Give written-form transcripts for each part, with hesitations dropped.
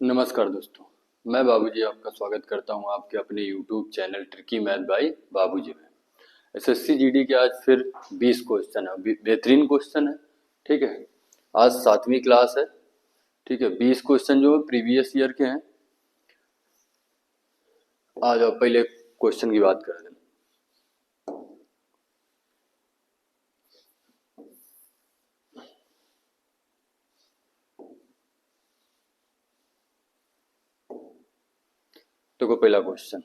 नमस्कार दोस्तों, मैं बाबूजी आपका स्वागत करता हूं आपके अपने YouTube channel tricky math bye बाबूजी में। एसएससी जीडी के आज फिर 20 क्वेश्चन है, बेहतरीन क्वेश्चन है। ठीक है, आज 7वीं क्लास है। ठीक है, 20 क्वेश्चन जो है प्रीवियस ईयर के हैं। आज आप पहले क्वेश्चन की बात कर दें। देखो पहला क्वेश्चन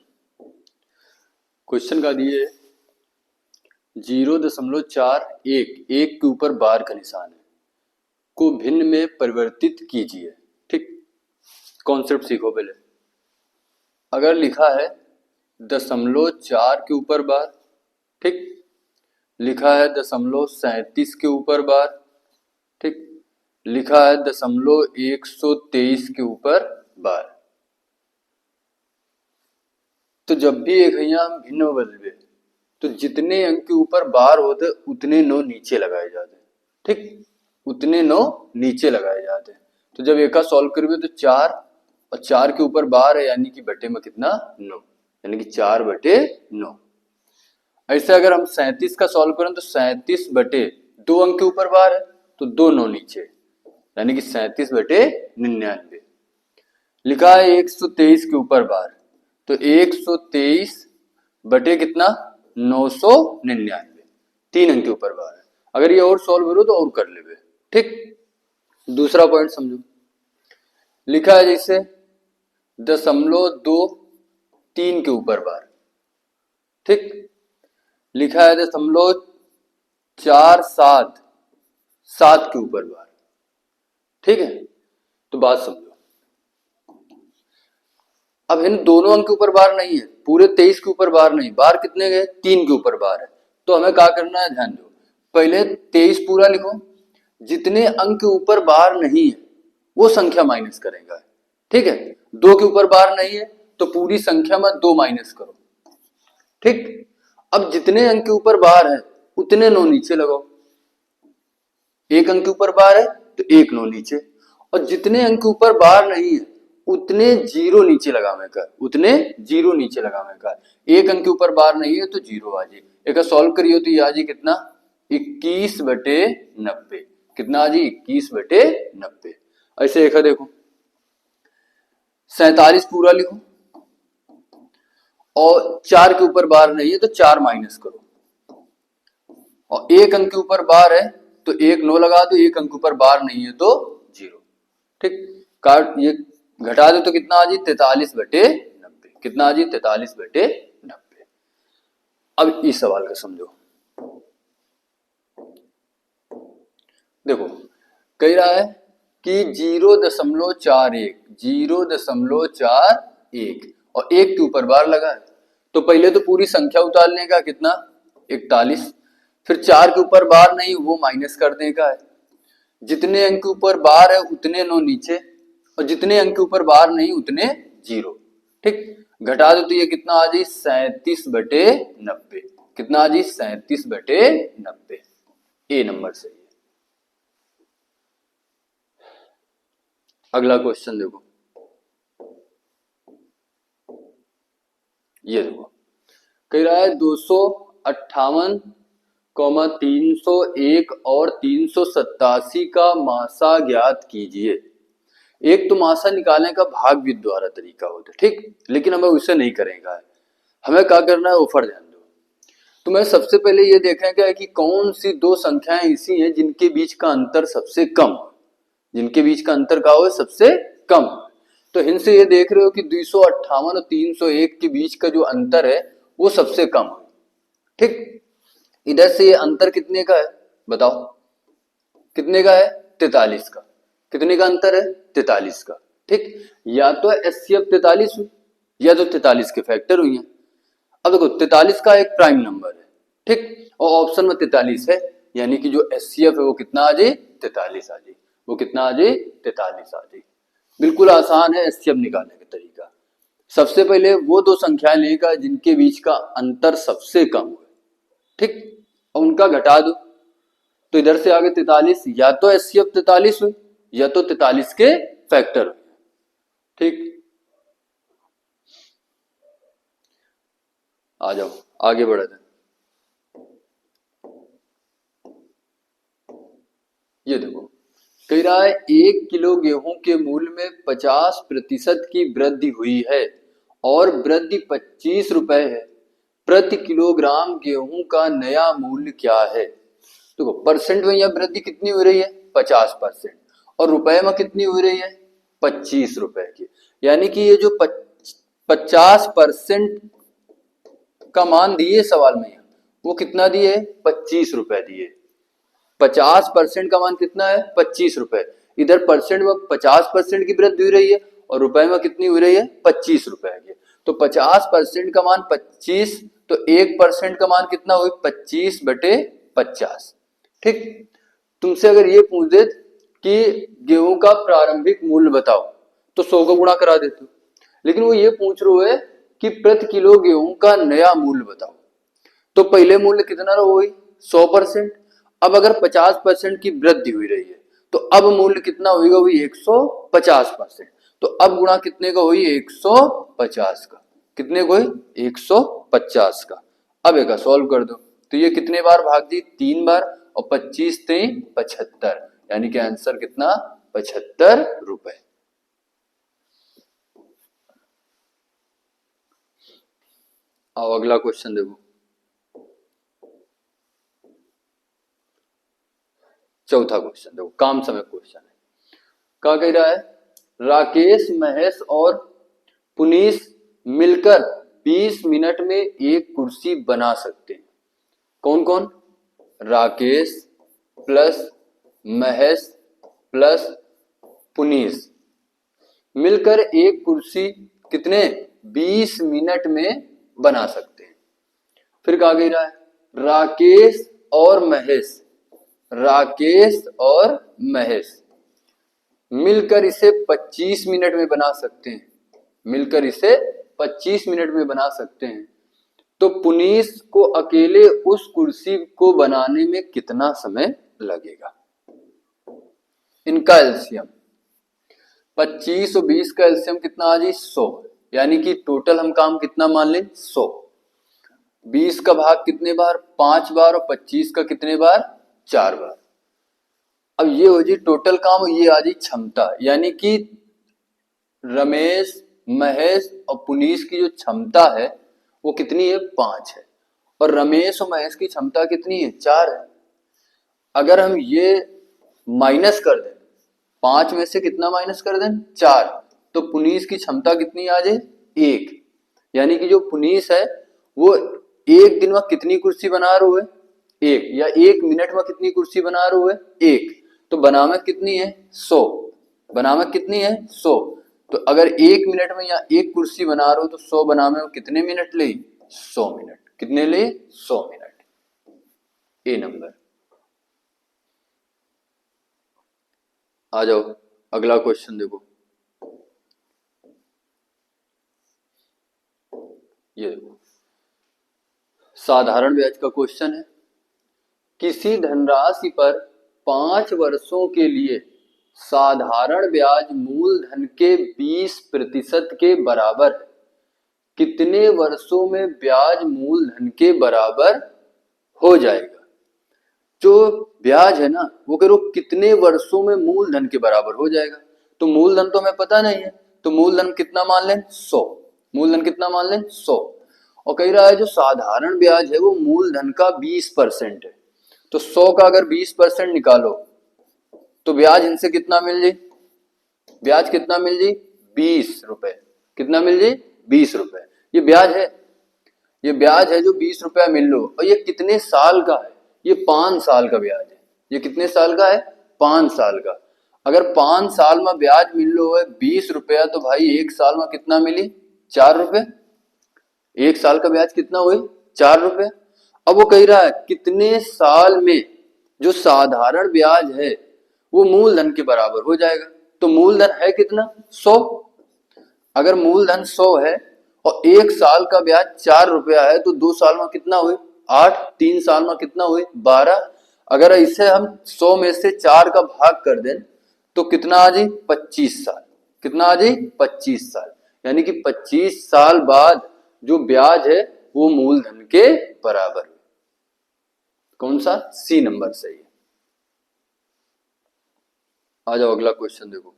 का दिए 0.41 एक के ऊपर बार का निशान है को भिन्न में परिवर्तित कीजिए। ठीक, कॉन्सेप्ट सीखो पहले। अगर लिखा है 0.4 के ऊपर बार, ठीक, लिखा है 0.37 के ऊपर बार, ठीक, लिखा है 123 के ऊपर बार, तो जब भी एक यहाँ हम भिन्न बदले तो जितने अंक के ऊपर बार होते उतने 9 नीचे लगाए जाते। ठीक, उतने 9 नीचे लगाए जाते। तो जब एक का सॉल्व करोगे तो 4 और 4 के ऊपर बार है, यानी कि बटे में कितना 9, यानी कि 4/9। ऐसे अगर हम 37 का सॉल्व करें तो 37 बटे 2 अंक के ऊपर बार है तो 2 9 नीचे, यानी कि 37/99। लिखा है 123 के ऊपर बार तो 123 बटे कितना 999, 3 अंक के ऊपर बार है। अगर ये और सॉल्व करो तो और कर लेवे। ठीक, दूसरा पॉइंट समझो। लिखा है जैसे 0.23 के ऊपर बार, ठीक, लिखा है 0.477 के ऊपर बार। ठीक है, तो बात समझो। अब इन दोनों अंक के ऊपर बार नहीं है, पूरे 23 के ऊपर बार नहीं, बार कितने गए 3 के ऊपर बार है। तो हमें क्या करना है, ध्यान दो। पहले 23 पूरा लिखो, जितने अंक के ऊपर बार नहीं है वो संख्या माइनस करेगा। ठीक है, 2 के ऊपर बार नहीं है तो पूरी संख्या में 2 माइनस करो। ठीक, अब जितने अंक के ऊपर बार है उतने 9 नीचे लगाओ। एक अंक के ऊपर बार है तो 1 9 नीचे, और जितने अंक के ऊपर बार नहीं है उतने 0 नीचे लगावे का, उतने 0 नीचे लगावे का। एक अंक के ऊपर बार नहीं है तो 0 आ जाए। एक सॉल्व करियो तो ये आ जाए कितना 21/90। कितना आ जाए 21/90। ऐसे एक देखो 47 पूरा लिखो, और 4 के ऊपर बार नहीं है तो 4 माइनस करो, और एक अंक के ऊपर बार है तो 1 9 लगा दो, एक अंक के ऊपर बार नहीं है तो 0। ठीक, काट ये घटा दो तो कितना आ जाए 43/90। कितना आ जाए 43/90। अब इस सवाल का समझो। देखो कह रहा है कि 0.41 और 1 के ऊपर बार लगा है। तो पहले तो पूरी संख्या उतारने का, कितना 41, फिर 4 के ऊपर बार नहीं वो माइनस कर देने का है। जितने अंक के ऊपर बार है उतने 9 नीचे, और जितने अंक के ऊपर बार नहीं उतने 0। ठीक, घटा दो तो ये कितना आ जाए 37/90। कितना आ जाए 37/90। ए नंबर सही है। अगला क्वेश्चन देखो, ये देखो कह रहा है 258, 301 और 387 का मासा ज्ञात कीजिए। एक तो मासा निकालने का भाग विधि द्वारा तरीका होता है, ठीक, लेकिन हमें उसे नहीं करेगा। हमें क्या करना है, ऊपर ध्यान दो। तो मैं सबसे पहले ये देखेंगे कि कौन सी दो संख्याएं ऐसी हैं जिनके बीच का अंतर सबसे कम हो, जिनके बीच का अंतर का हो सबसे कम। तो इनसे ये देख रहे हो कि 258 और 301 के बीच का जो अंतर है वो सबसे कम है। ठीक, इधर से ये अंतर कितने का है बताओ, कितने का है 43 का। कितने का अंतर है 43 का। ठीक, या तो एचसीएफ 43 हुई या तो 43 के फैक्टर हुई है। अब देखो 43 का एक प्राइम नंबर है, ठीक, और ऑप्शन में 43 है, यानी कि जो एचसीएफ है वो कितना आ जाए 43 आ जाए। वो कितना आ जाए 43 आ जाए। बिल्कुल आसान है एचसीएफ निकालने का तरीका। सबसे पहले वो दो संख्याएं लेगा जिनके बीच का अंतर सबसे कम हो, ठीक, और उनका घटा दो। तो इधर से आगे 43, या तो एचसीएफ 43 हुई या तो 43 के फैक्टर हुए। ठीक, आ जाओ आगे बढ़ते हैं। ये देखो, कह रहा है 1 किलो गेहूं के मूल्य में 50% की वृद्धि हुई है और वृद्धि 25 रुपए है। प्रति किलोग्राम गेहूं का नया मूल्य क्या है? देखो परसेंट में यह वृद्धि कितनी हो रही है? 50%। और रुपए में कितनी हो रही है? 25 रुपए की। यानी कि ये जो 50% का मान दिए सवाल में, वो कितना दिए? 25 रुपए दिए। 50% का मान कितना है? 25 रुपए। इधर परसेंट में 50% की वृद्धि हो रही है और रुपए में कितनी हो रही है? 25 रुपए की। तो 50% का मान 25, तो 1% का मान कितना हुई? 25/50। ठीक, तुमसे अगर ये पूछ दे कि गेहूं का प्रारंभिक मूल्य बताओ, तो 100 का गुणा करा देते हो। लेकिन वो ये पूछ रहे है कि प्रति किलो गेहूं का नया मूल्य बताओ, तो पहले मूल्य कितना हुई? 100%। अब अगर 50% की वृद्धि हुई रही है, तो अब मूल्य कितना होगा? वही 150%। तो अब गुणा कितने का हुई? 150 का। कितने को? 150 का। अब एक सॉल्व कर दो, तो ये कितने बार भाग दी? 3 बार, और 25 × 3 = 75, यानी कि आंसर कितना? 75 रुपए। आओ अगला क्वेश्चन देखो, चौथा क्वेश्चन देखो, काम समय क्वेश्चन है। क्या कह रहा है? राकेश, महेश और पुनीश मिलकर 20 मिनट में एक कुर्सी बना सकते हैं। कौन कौन? राकेश प्लस महेश प्लस पुनीश मिलकर एक कुर्सी कितने? 20 मिनट में बना सकते हैं। फिर कहा कह रहा है? राकेश और महेश, राकेश और महेश मिलकर इसे 25 मिनट में बना सकते हैं। मिलकर इसे 25 मिनट में बना सकते हैं। तो पुनीश को अकेले उस कुर्सी को बनाने में कितना समय लगेगा? इनका एलसीएम 25 और 20 का एलसीएम कितना आ जाए? 100। यानी कि टोटल हम काम कितना मान लें? 100। 20 का भाग कितने बार? 5 बार, और 25 का कितने बार? 4 बार। अब ये हो जी टोटल काम, ये आ जी क्षमता। यानी कि रमेश, महेश और पुनीश की जो क्षमता है वो कितनी है? 5 है। और रमेश और महेश की क्षमता कितनी है? 4 है। अगर हम ये माइनस कर दें, 5 में से कितना माइनस कर दें? 4, तो पुनीश की क्षमता कितनी आ जाए? 1। यानी कि जो पुनीश है वो एक दिन में कितनी कुर्सी बना रहा है? 1। या 1 मिनट में कितनी कुर्सी बना रहा है? 1। तो बनावट कितनी है? 100। बनावट कितनी है? 100। तो अगर 1 मिनट में या 1 कुर्सी बना रहे हो, तो 100 बनाने में कितने मिनट ले? 100 मिनट। कितने ले? 100 मिनट। ए नंबर। आ जाओ अगला क्वेश्चन देखो, ये देखो साधारण ब्याज का क्वेश्चन है। किसी धनराशि पर 5 वर्षों के लिए साधारण ब्याज मूलधन के 20% के बराबर है। कितने वर्षों में ब्याज मूलधन के बराबर हो जाएगा? जो ब्याज है ना, वो कह रो कितने वर्षों में मूलधन के बराबर हो जाएगा। तो मूलधन तो हमें पता नहीं है, तो मूलधन कितना मान लें? 100। मूलधन कितना मान लें? 100। और कह रहा है जो साधारण ब्याज है वो मूलधन का 20% है। तो 100 का अगर 20% निकालो तो ब्याज इनसे कितना मिल जाए? ब्याज कितना मिल जाए? 20 रुपए। कितना मिल जाए? 20 रुपए। ये ब्याज है, ये ब्याज है जो 20 रुपया मिल लो। और ये कितने साल का है? ये 5 साल का ब्याज है। ये कितने साल का है? 5 साल का। अगर 5 साल में ब्याज मिल लो है 20 रुपया, तो भाई 1 साल में कितना मिली? 4 रुपए। 1 साल का ब्याज कितना हुए? 4 रुपए। अब वो कह रहा है कितने साल में जो साधारण ब्याज है वो मूलधन के बराबर हो जाएगा। तो मूलधन है कितना? 100। अगर मूलधन 100 है और 1 साल का ब्याज 4 रुपया है, तो 2 साल में कितना हुए? 8। 3 साल में कितना हुए? 12। अगर इसे हम 100 में से 4 का भाग कर दें तो कितना आ जाए? 25 साल। कितना आ जाए 25 साल, यानी कि 25 साल बाद जो ब्याज है वो मूलधन के बराबर है। कौन सा? सी नंबर सही है। आ जाओ अगला क्वेश्चन देखो।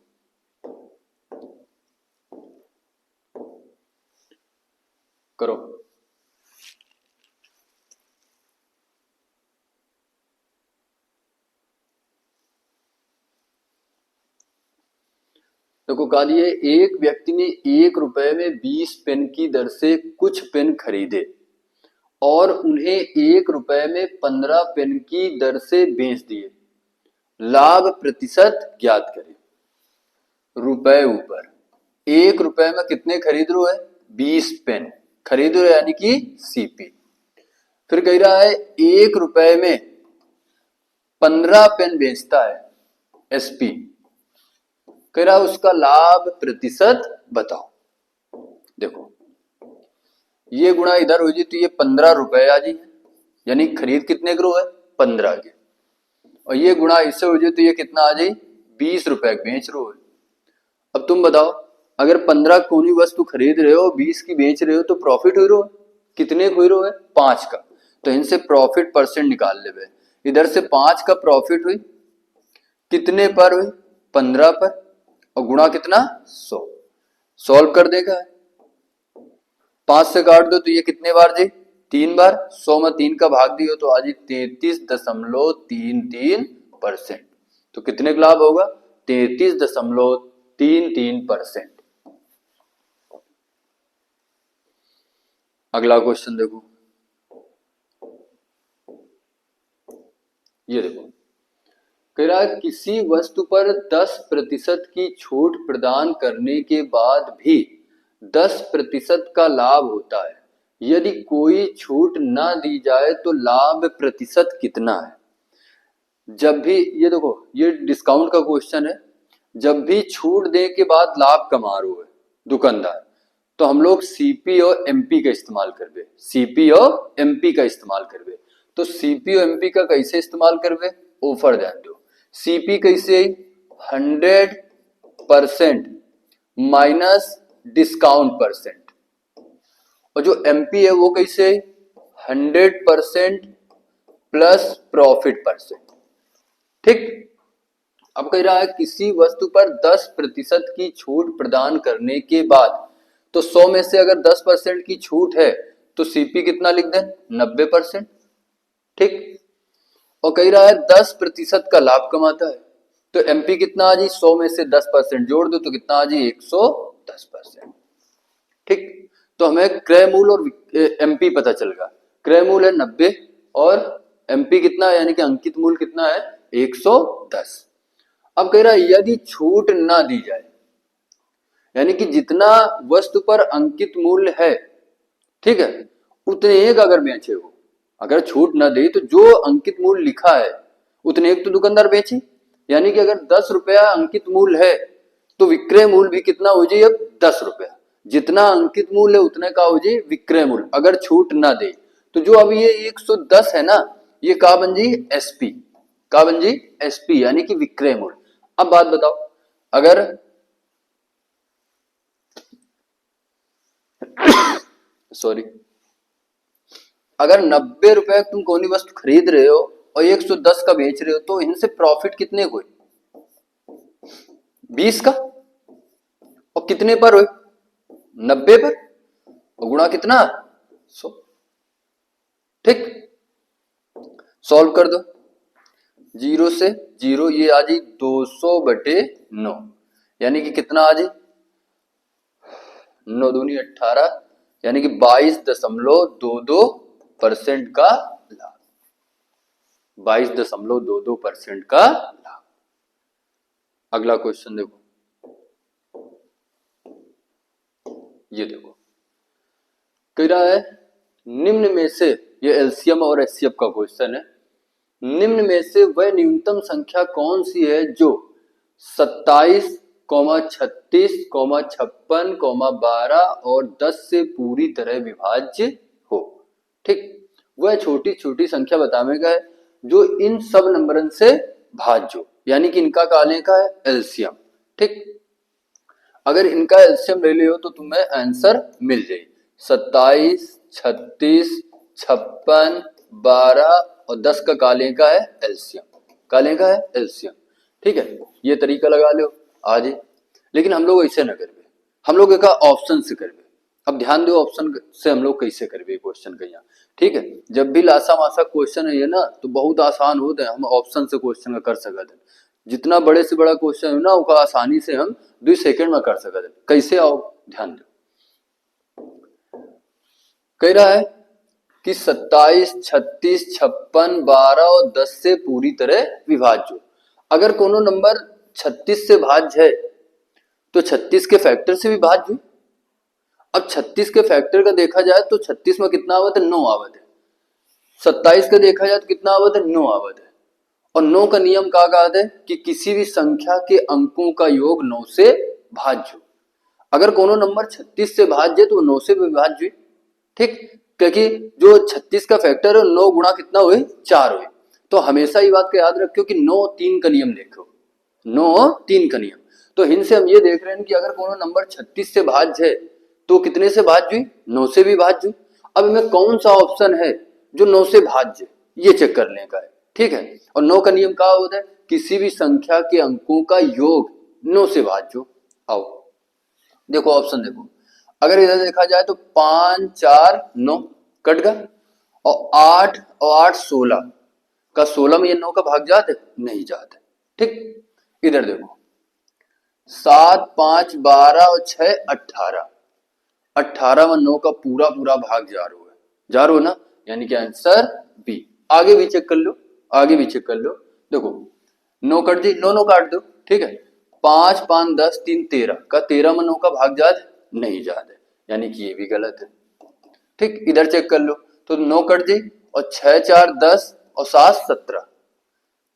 करो। देखो कहा दिए एक व्यक्ति ने 1 रुपए में 20 पेन की दर से कुछ पेन खरीदे और उन्हें 1 रुपए में 15 पेन की दर से बेच दिए, लाभ प्रतिशत ज्ञात करें। रुपए ऊपर 1 रुपए में कितने खरीद रहे हो? 20 पेन खरीद रहे, यानी कि सीपी। फिर कह रहा है 1 रुपए में 15 पेन बेचता है, एसपी। कह रहा है उसका लाभ प्रतिशत बताओ। देखो ये गुणा इधर हो जाए तो ये 15 रुपए आ जाए, यानी खरीद कितने करो है? 15 के। और ये गुणा इससे हो जाए तो ये कितना आ जाए? 20 रुपए बेच रहे हो। अब तुम बताओ अगर 15 कोई वस्तु खरीद रहे हो 20 की बेच रहे हो तो प्रॉफिट हो रहा है कितने हो रहा है? 5 का। तो इनसे प्रॉफिट परसेंट निकाल ले। इधर से 5 का प्रॉफिट हुई कितने पर हुई? 15 पर, और गुणा कितना? 100। सॉल्व कर देगा, 5 से काट दो तो ये कितने बार जी? 3 बार। 100 में 3 का भाग दियो तो आज 33.33%। तो कितने का लाभ होगा? 33.33%। अगला क्वेश्चन देखो। ये देखो कह रहा है किसी वस्तु पर 10% की छूट प्रदान करने के बाद भी 10% का लाभ होता है। यदि कोई छूट ना दी जाए तो लाभ प्रतिशत कितना है? जब भी ये देखो ये डिस्काउंट का क्वेश्चन है, जब भी छूट दे के बाद लाभ कमा रहे है दुकानदार, तो हम लोग सीपी और एमपी का इस्तेमाल करबे। सीपी और एमपी का इस्तेमाल करबे। तो सीपी और एमपी का कैसे इस्तेमाल करबे? ऑफर ध्यान दो। सीपी कैसे आई? 100% माइनस डिस्काउंट परसेंट। और जो एमपी है वो कैसे आई? 100% प्लस प्रॉफिट परसेंट। ठीक। अब कह रहा है किसी वस्तु पर 10% की छूट प्रदान करने के बाद, तो 100 में से अगर 10% की छूट है तो सीपी कितना लिख दें? 90%। ठीक। और कह रहा है 10% का लाभ कमाता है, तो एमपी कितना आ जी? 100 में से 10% जोड़ दो तो कितना आ जी? 110%। ठीक। तो हमें क्रय मूल्य और एमपी पता चल गया। क्रय मूल्य है 90 और एमपी कितना है, यानी कि अंकित मूल्य कितना है? 110। अब कह रहा है यदि छूट ना दी जाए, यानी कि जितना वस्तु पर अंकित मूल्य है, ठीक है, उतने एक अगर बेचे हो, अगर छूट ना दे तो जो अंकित मूल्य लिखा है उतने एक तो दुकानदार बेचे। यानी कि अगर 10 रुपया अंकित मूल्य है तो विक्रय मूल्य भी कितना हो जाए? अब 10 रुपया। जितना अंकित मूल्य है उतने का हो जाए विक्रय मूल्य, अगर छूट ना दे। तो जो अब ये 110 है ना, ये का बन जी? एसपी। का बन जी? एसपी, यानी कि विक्रय मूल्य। अब बात बताओ अगर सॉरी अगर 90 रुपए तुम कोई वस्तु खरीद रहे हो और 110 का बेच रहे हो तो इनसे प्रॉफिट कितने को? 20 का। और कितने पर हुए? 90 पर। और गुणा कितना? 100। ठीक। सॉल्व कर दो। 0 से 0 ये आ जाए 200/9, यानी कि कितना आ जाए? 9 दूनी 18, यानी कि 22.22% का लाभ। 22.22% का लाभ। अगला क्वेश्चन देखो। ये देखो कह रहा है निम्न में से, ये एलसीएम और एचसीएफ का क्वेश्चन है, निम्न में से वह न्यूनतम संख्या कौन सी है जो 27, 36, 56, 12 और 10 से पूरी तरह विभाज्य हो। ठीक। वह छोटी छोटी संख्या बताने का है जो इन सब नंबरन से भाज्य हो, यानी कि इनका काले का है एलसीएम। ठीक। अगर इनका एलसीएम ले लियो तो तुम्हें आंसर मिल जाए 27, 36, 56, 12 और 10 का काले का है एलसीएम, काले का है एलसीएम। ठीक है, ये तरीका लगा लो आज। लेकिन हम लोग ऐसे ना करवे, हम लोग का ऑप्शन से करवे। अब ध्यान दो ऑप्शन से हम लोग कैसे करवे क्वेश्चन का यहाँ। ठीक है, जब भी लासा मासा क्वेश्चन है ना तो बहुत आसान होता है, हम ऑप्शन से क्वेश्चन का कर सकते हैं। जितना बड़े से बड़ा क्वेश्चन है ना वो आसानी से हम 2 सेकंड में कर सकते हैं। कैसे आओ ध्यान दो, कह रहा है कि 27, 36, 56, 12 और 10 से पूरी तरह विभाज्य। अगर कोनो नंबर 36 से भाज्य है तो 36 के फैक्टर से भी भाज्य। अब 36 के फैक्टर का देखा जाए तो 36 में कितना आवत है, 9 आवत है। 27 का देखा जाए तो कितना आवत है, 9 आवत है। और 9 का नियम क्या कहता है कि किसी भी संख्या के अंकों का योग 9 से भाज्य। अगर कोनो नंबर 36 से भाज्य तो 9 से भी भाज्य। ठीक, क्योंकि जो 36 का फैक्टर है 9 गुणा कितना हुए, 4 हुए। तो हमेशा ये बात का याद रखो कि 9 3 का नियम देखो, 9 3 का नियम। तो हिंसे हम ये देख रहे हैं कि अगर कोनो नंबर 36 से भाज्य है तो कितने से भाज्य, 9 से भी भाज्य। अब इनमें कौन सा ऑप्शन है जो 9 से भाज्य, ये चेक करने का है। ठीक है, और 9 का नियम क्या होता है, किसी भी संख्या के अंकों का योग 9 से भाज्य। आओ देखो ऑप्शन देखो, अगर इधर देखा जाए तो 5, 4, 9 कट गया, और 8 और 8 16 का 16 में ये 9 का भाग जाते नहीं जाते। ठीक, इधर देखो 7, 5, 12 और 6 18, 18 में 9 का पूरा पूरा भाग जा रहा है, जा रहा ना, यानी कि आंसर बी। आगे भी चेक कर लो, आगे भी चेक कर लो। देखो 9 कट दी, 9 9 काट दो। ठीक है, 5 5 10 3 13 का 13 में 9 का भाग जात नहीं जात है, यानी कि ये भी गलत है। ठीक, इधर चेक कर लो तो 9 कट दी, और 6 4 10 और 7 17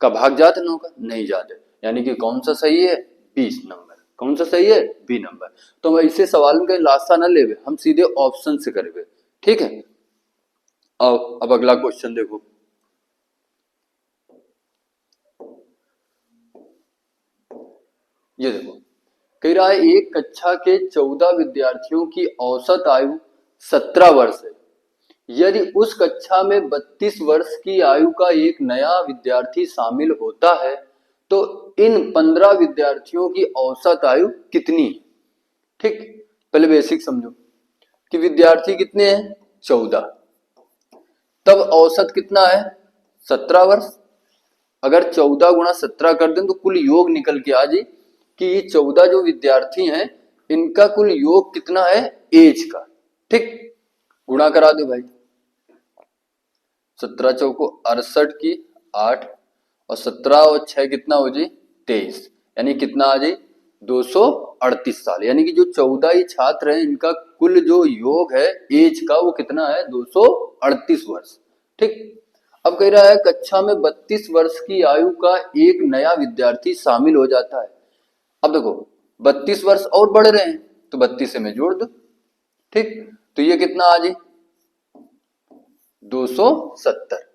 का भाग जात है 9 का नहीं जात है, यानी कि कौन सा सही है, 20 नंबर। कौन सा सही है, बी नंबर। तो हम इसे सवाल में कहीं लास्ता न लेवे, हम सीधे ऑप्शन से करेंगे। ठीक है, अब अगला क्वेश्चन देखो, ये देखो कह रहा है एक कक्षा के 14 विद्यार्थियों की औसत आयु 17 वर्ष है। यदि उस कक्षा में 32 वर्ष की आयु का एक नया विद्यार्थी शामिल होता है तो इन 15 विद्यार्थियों की औसत आयु कितनी है। ठीक, पहले बेसिक समझो कि विद्यार्थी कितने हैं, 14, तब औसत कितना है, 17 वर्ष। अगर 14 गुणा 17 कर दें तो कुल योग निकल के आ जाए कि ये 14 जो विद्यार्थी हैं इनका कुल योग कितना है एज का। ठीक, गुणा करा दो भाई, 17 चौको 68 की 8 और 17 और 6 कितना हो जाए 23, यानी कितना आ जाए 238 साल। यानी कि जो 14 ही छात्र हैं इनका कुल जो योग है एज का वो कितना है 238 वर्ष। ठीक, अब कह रहा है कक्षा में 32 वर्ष की आयु का एक नया विद्यार्थी शामिल हो जाता है। अब देखो 32 वर्ष और बढ़ रहे हैं तो 32 से मैं जोड़ दो। ठीक, तो ये कितना आ जाए 270।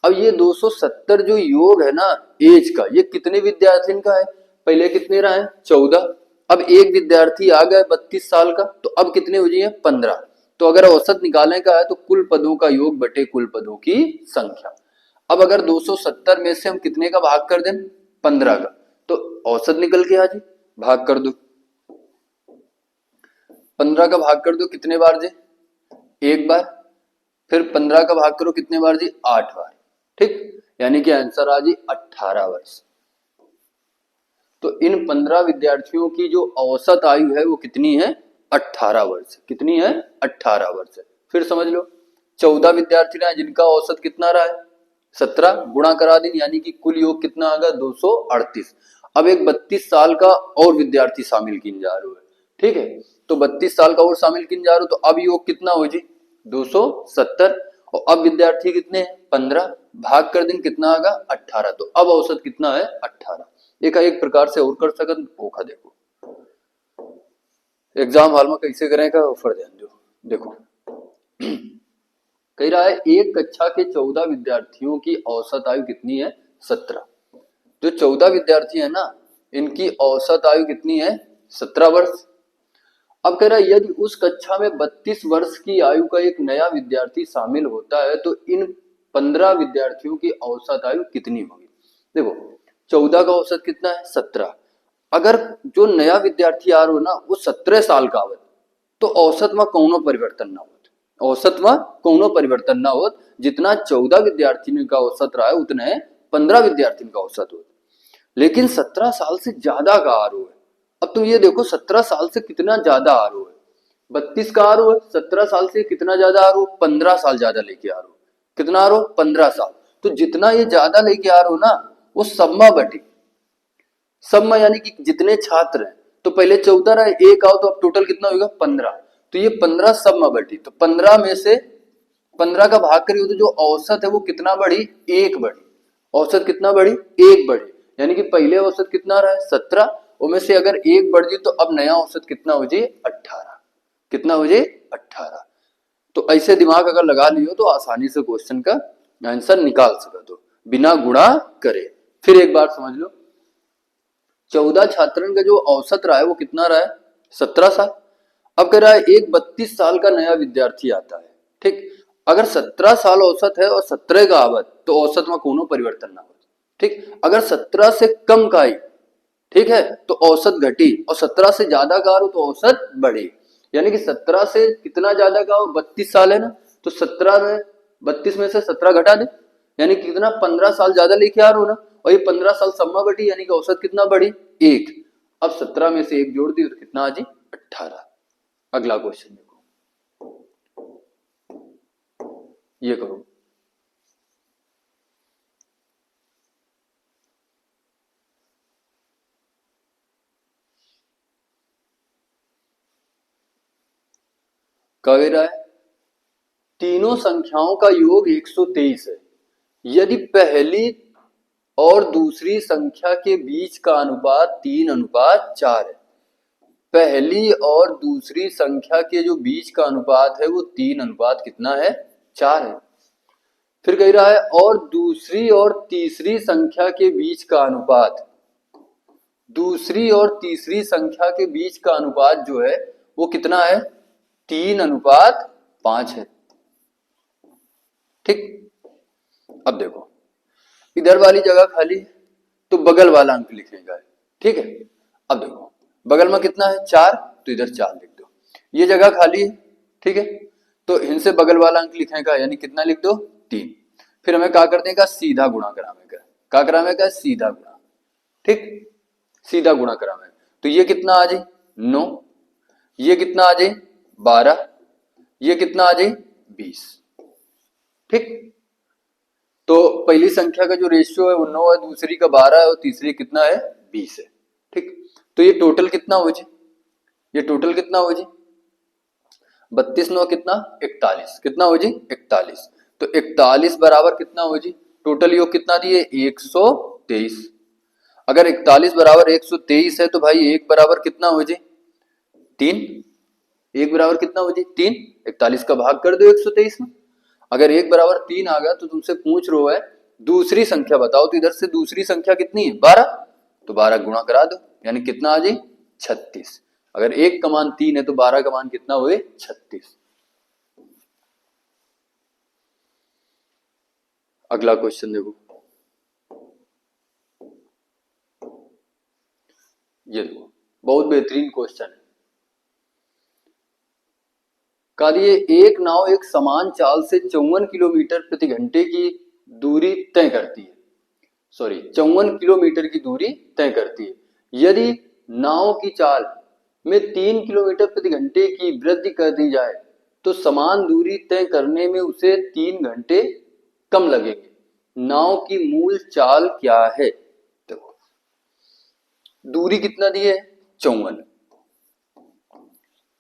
अब ये 270 जो योग है ना एज का, ये कितने विद्यार्थी का है, पहले कितने रहा है 14, अब एक विद्यार्थी आ गया 32 साल का, तो अब कितने हो जाए 15। तो अगर औसत निकालने का है तो कुल पदों का योग बटे कुल पदों की संख्या। अब अगर 270 में से हम कितने का भाग कर दें 15 का, तो औसत निकल के आ जाए, भाग कर दो 15 का भाग कर दो कितने बार जे, एक बार, फिर 15 का भाग करो कितने बार जी 8 बार। ठीक, यानी कि आंसर आ जी 18 वर्ष। तो इन 15 विद्यार्थियों की जो औसत आयु है वो कितनी है 18 वर्ष। कितनी है 18 वर्ष। फिर समझ लो 14 विद्यार्थी रहे जिनका औसत कितना रहा है 17, गुणा करा दें यानी कि कुल योग कितना आ गया 238। अब एक 32 साल का और विद्यार्थी शामिल किन जा रहे है। ठीक है, तो 32 साल का और शामिल किन जा रहे हो, तो अब योग कितना हो जी 270, और अब विद्यार्थी कितने हैं 15, भाग कर दिन कितना आएगा 18, तो अब औसत कितना है 18। एक प्रकार से और कर सकत ओखा देखो एग्जाम हॉल में कैसे करेगा ऊपर ध्यान दो। देखो कह रहा है एक कक्षा के 14 विद्यार्थियों की औसत आयु कितनी है 17। जो 14 विद्यार्थी है ना इनकी औसत आयु कितनी है 17 वर्ष। अब कह रहा है यदि उस कक्षा में 32 वर्ष की आयु का एक नया विद्यार्थी शामिल होता है तो इन 15 विद्यार्थियों की औसत आयु कितनी होगी। देखो 14 का औसत कितना है 17। अगर जो नया विद्यार्थी आ रहा हो ना वो 17 साल का आवत तो औसत में कौनो परिवर्तन ना होत, औसत में कौनो परिवर्तन ना होत। जितना 14 विद्यार्थियों का औसत रहा है उतने 15 विद्यार्थियों का औसत होत। लेकिन 17 साल से ज्यादा का आर है। अब तुम ये देखो 17 साल से कितना ज्यादा आर है, 32 का आर है, 17 साल से कितना ज्यादा आर हो, 15 साल ज्यादा लेके आ रहे हो। कितना आ रहा हो 15 साल। तो जितना ये ज्यादा लेके आ रहे हो ना वो सब में बटी, सब में यानी कि जितने छात्र हैं तो पहले 14 रहा एक आओ तो अब टोटल कितना होगा 15। तो ये 15 सब में बटी, तो 15 में से 15 का भाग करिए तो जो औसत है वो कितना बढ़ी, एक बढ़ी। औसत कितना बढ़ी, एक बढ़ी। यानी कि पहले औसत कितना रहा है 17, उनमें से अगर एक बढ़ जाए तो अब नया औसत कितना हो जाए 18। कितना हो जाए 18। तो ऐसे दिमाग अगर लगा लियो तो आसानी से क्वेश्चन का आंसर निकाल सकते हो बिना गुणा करे। फिर एक बार समझ लो 14 छात्रों का जो औसत रहा है वो कितना रहा है 17 साल। अब कह रहा है एक 32 साल का नया विद्यार्थी आता है, ठीक। अगर 17 साल औसत है और 17 का आवत तो औसत में कोनो परिवर्तन ना हो, ठीक। अगर 17 से कम का आई, ठीक है, तो औसत घटी और 17 से ज्यादा का हो तो औसत बढ़ी। यानी कि 17 से कितना ज्यादा का हो 32 साल है ना, तो 17 में 32 में से 17 घटा दे, यानी कि कितना 15 साल ज्यादा लेके आ रहे हो ना, और ये 15 साल सम्मा बढ़ी यानी कि औसत कितना बढ़ी एक। अब 17 में से एक जोड़ दी तो कितना आ जी 18। अगला क्वेश्चन देखो, ये करो। कह रहा है तीनों संख्याओं का योग 123 है। यदि पहली और दूसरी संख्या के बीच का अनुपात 3:4 है। पहली और दूसरी संख्या के जो बीच का अनुपात है वो 3 कितना है 4 है। फिर कह रहा है और दूसरी और तीसरी संख्या के बीच का अनुपात, दूसरी और तीसरी संख्या के बीच का अनुपात जो है वो कितना है 3:5 है, ठीक। अब देखो इधर वाली जगह खाली तो बगल वाला अंक लिखेगा, ठीक है। अब देखो बगल में कितना है 4 तो इधर 4 लिख दो, ये जगह खाली है, ठीक है। तो इनसे बगल वाला अंक लिखेगा यानी कितना लिख दो 3। फिर हमें क्या कर देगा सीधा गुणा करावेगा, क्या करावेगा सीधा गुणा, ठीक। सीधा गुणा करावेगा तो ये कितना आ जाए 9, ये कितना आ जाए 12, ये कितना आ जाए 20, ठीक। तो पहली संख्या का जो रेशियो है वो 9 है, दूसरी का 12 है और तीसरी कितना है 20 है, ठीक। तो ये टोटल कितना हो जाए, ये टोटल कितना हो जाए 32 9 कितना 41, कितना हो जाए 41। तो 41 बराबर कितना हो जाए, टोटल योग कितना दिए 123। अगर 41 बराबर 123 है तो भाई एक बराबर कितना हो जाए 3, एक बराबर कितना हो जाए 3। 41 का भाग कर दो 123 में, अगर एक बराबर 3 आ गया तो तुमसे पूछ रहा है दूसरी संख्या बताओ, तो इधर से दूसरी संख्या कितनी है 12, तो 12 गुणा करा दो यानी कितना आ जाए 36। अगर एक का मान 3 है तो 12 का मान कितना हुए 36। अगला क्वेश्चन देखो, ये देखो बहुत बेहतरीन क्वेश्चन है। कार्य एक नाव एक समान चाल से 54 किलोमीटर प्रति घंटे की दूरी तय करती है, सॉरी 54 किलोमीटर की दूरी तय करती है। यदि नाव की चाल में 3 किलोमीटर प्रति घंटे की वृद्धि कर दी जाए तो समान दूरी तय करने में उसे 3 घंटे कम लगेंगे। नाव की मूल चाल क्या है। देखो दूरी कितना दी है 54,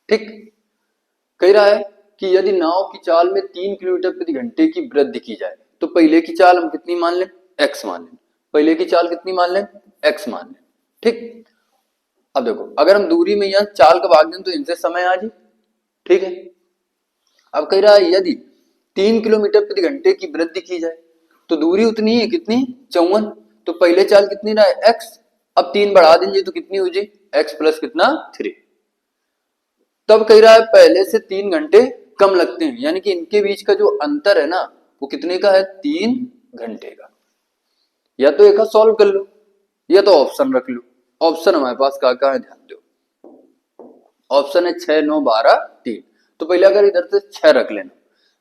ठीक। कह रहा है कि यदि नाव की चाल में 3 किलोमीटर प्रति घंटे की वृद्धि की जाए तो पहले की चाल हम कितनी मान लें x मान लें, पहले की चाल कितनी मान लें x मान लें, ठीक। अब देखो अगर हम दूरी में यहां चाल का भाग दें तो इनसे समय आ जाए, ठीक है। अब कह रहा है यदि 3 किलोमीटर प्रति घंटे की वृद्धि की जाए तो दूरी उतनी है कितनी 54, तो पहले चाल कितनी रहा है x, अब 3 बढ़ा देंगे तो कितनी हो जाए x प्लस कितना 3। तब कह रहा है पहले से 3 घंटे कम लगते हैं, यानी कि इनके बीच का जो अंतर है ना वो कितने का है, 3 घंटे का। या तो एक सॉल्व कर लो या तो ऑप्शन रख लो। ऑप्शन हमारे पास कहाँ है ध्यान दो, ऑप्शन है 6, 9, 12, 3। तो पहले अगर इधर से 6 रख लेना,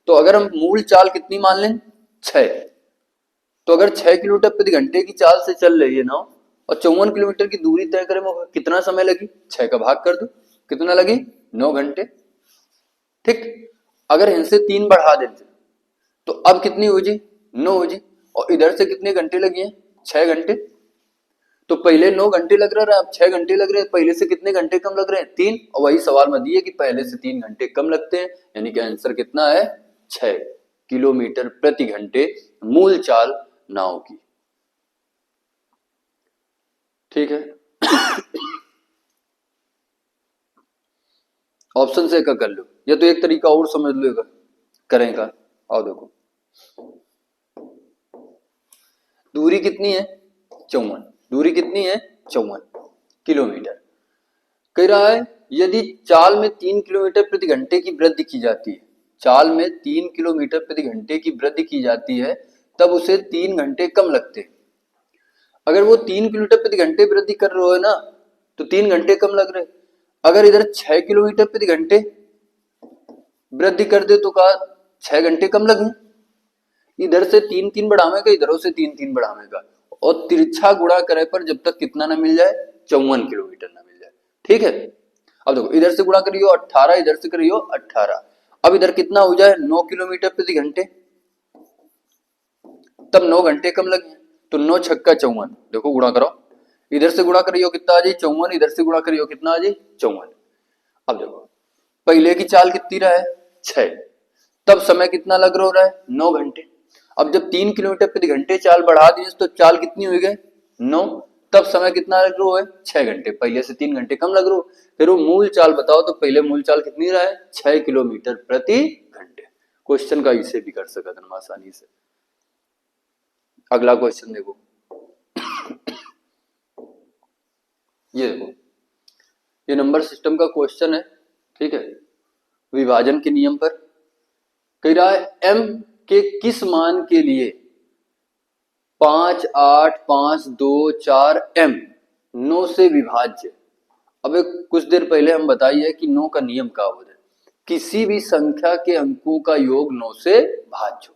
तो अगर हम मूल चाल कितनी मान लें, 6, तो अगर 6 किलोमीटर प्रति घंटे की चाल से चल रही है नाव और 54 किलोमीटर की दूरी तय करें, कितना समय लगी, 6 का भाग कर दो, कितना लगी, 9 घंटे। ठीक, अगर इनसे 3 बढ़ा देते तो अब कितनी हो जी, 9 हो जी, और इधर से कितने घंटे लगे हैं, 6 घंटे। तो पहले 9 घंटे लग रहा है, अब 6 घंटे लग रहे हैं, पहले से कितने घंटे कम लग रहे हैं, 3। और वही सवाल में दिए कि पहले से 3 घंटे कम लगते हैं, यानी कि आंसर कितना है, 6 किलोमीटर प्रति घंटे मूल चाल नाव की। ठीक है, ऑप्शन से का कर लो, या तो एक तरीका और समझ लो करेगा। आओ देखो, दूरी कितनी है, 54, दूरी कितनी है, 54 किलोमीटर। कह रहा है यदि चाल में 3 किलोमीटर प्रति घंटे की वृद्धि की जाती है, चाल में 3 किलोमीटर प्रति घंटे की वृद्धि की जाती है, तब उसे 3 घंटे कम लगते हैं। अगर वो 3 किलोमीटर प्रति घंटे वृद्धि कर रहे हो ना, तो 3 घंटे कम लग रहे। अगर इधर 6 किलोमीटर प्रति घंटे वृद्धि कर दे तो कहा 6 घंटे कम लगे। इधर से 3 बढ़ावेगा, इधरों से 3 बढ़ावेगा, और तिरछा गुणा करे पर जब तक कितना ना मिल जाए, 54 किलोमीटर ना मिल जाए। ठीक है, अब देखो इधर से गुणा करियो 18, इधर से करियो 18, अब इधर कितना हो जाए, 9 किलोमीटर प्रति घंटे, तब 9 घंटे कम लगे। तो 9 छक्का 54, देखो गुणा करो, इधर से गुणा करियो कितना आ जाए 54, इधर से गुणा करियो कितना आ जाए 54। अब देखो पहले की चाल कितनी रहा है, 6, तब समय कितना लग रहा है, 9 घंटे। अब जब 3 किलोमीटर प्रति घंटे चाल बढ़ा दी तो चाल कितनी हुई गई, 9, तब समय कितना लग रहा है, 6 घंटे, पहले से 3 घंटे कम लग रहा है। फिर वो मूल चाल बताओ, तो पहले मूल चाल कितनी रहा है, 6 किलोमीटर प्रति घंटे। क्वेश्चन का इसे भी कर सकते हैं आसानी से। अगला क्वेश्चन देखो, ये देखो, ये नंबर सिस्टम का क्वेश्चन है। ठीक है, विभाजन के नियम पर कह रहा है m के किस मान के लिए 5, 8, 5, 2, 4 m 9 से विभाज्य। अब कुछ देर पहले हम बताइए कि 9 का नियम क्या होता है, किसी भी संख्या के अंकों का योग 9 से भाज्य हो,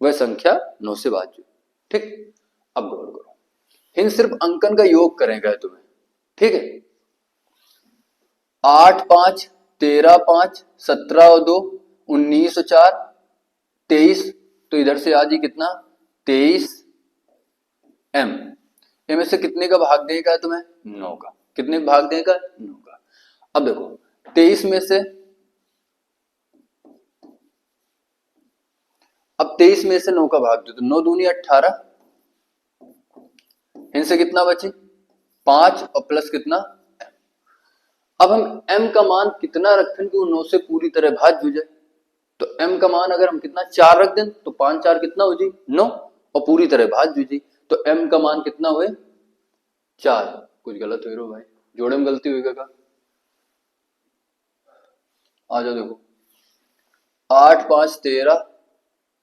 वह संख्या 9 से भाज्य। ठीक, अब गौर करो, इन सिर्फ अंकन का योग करेगा तुम्हें। ठीक है, 8, 5, 13, 5, 17 और 2, 19 और 4, 23। तो इधर से आ जी कितना, 23 m, इनमें से कितने का भाग देगा तुम्हें, 9 का। कितने का भाग देगा, 9 का। अब देखो 23 में से, अब 23 में से 9 का भाग दो तो 9 दूनी 18, इनसे कितना बचे, 5 और प्लस कितना m। अब हम m का मान कितना रखें कि वो 9 से पूरी तरह भाज्य हो जाए। तो m का मान अगर हम कितना 4 रख दें तो 5 4 कितना हो जाए, 9, और पूरी तरह भाज्य हो जाए। तो m का मान कितना हुए, 4। कुछ गलत हो रहा भाई, जोड़े में गलती होगा का, आ जाओ देखो, 8, 5, 13,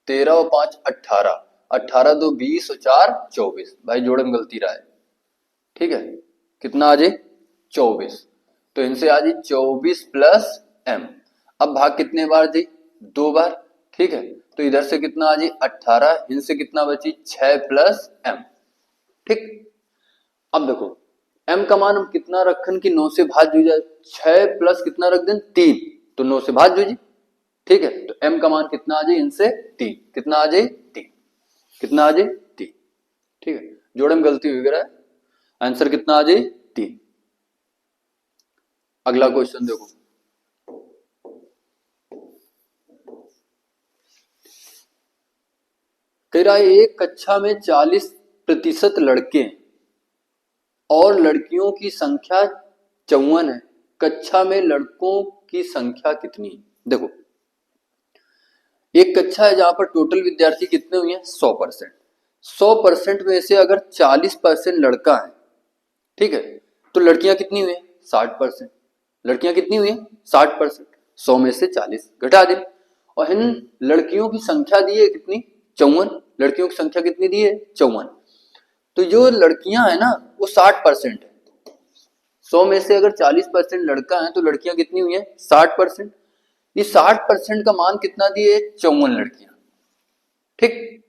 13 और 5 18, 18 2 20 और 4 24, भाई जोड़े में गलती रहा है। ठीक है, कितना आ जाए, 24। तो इनसे आ जाए 24 प्लस m। अब भाग कितने बार जी, 2 बार। ठीक है, तो इधर से कितना आ जाए 18, इनसे कितना बची 6 प्लस m। ठीक, अब देखो m का मान हम कितना रखन कि 9 से भाज्य हो जाए, 6 प्लस कितना रख दें 3, तो 9 से भाज्य हो जाए। ठीक है, तो m का मान कितना आ जाए, इनसे 3, कितना आ जाए 3, कितना आ जाए 3। ठीक है, जोड़े में गलती हुई है, आंसर कितना आ जाए 3। अगला क्वेश्चन देखो, कह रहा है एक कक्षा में 40% लड़के और लड़कियों की संख्या 54 है, कक्षा में लड़कों की संख्या कितनी है। देखो एक कक्षा है जहां पर टोटल विद्यार्थी कितने हुए हैं, 100%। 100% में से अगर 40% लड़का है, ठीक है, तो लड़कियां कितनी हुई, 60%। लड़कियां कितनी हुई है 60%, 100 में से 40 घटा दे। और इन लड़कियों की संख्या दी है कितनी 54, लड़कियों की संख्या कितनी दी है 54। तो जो लड़कियां है ना वो 60% है, 100 में से अगर 40% लड़का है तो लड़कियां कितनी हुई है 60%। ये 60% का मान कितना दिए 54 लड़कियां, ठीक।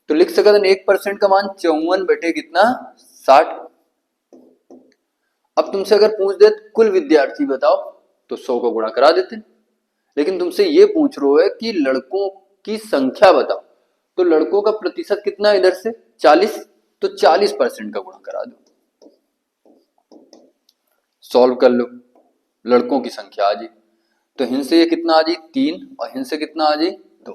तो लिख सकते हैं 1% का मान 54 बटे कितना 60। अब तुमसे अगर पूछ दे कुल विद्यार्थी बताओ तो 100 को गुणा करा देते, लेकिन तुमसे ये पूछ रहा है कि लड़कों की संख्या बताओ, तो लड़कों का प्रतिशत कितना है इधर से 40, तो 40% का गुणा करा दो, सॉल्व कर लो, लड़कों की संख्या आ जाए। तो हिन से ये कितना आ जाए 3 और हिन से कितना आ जाए 2,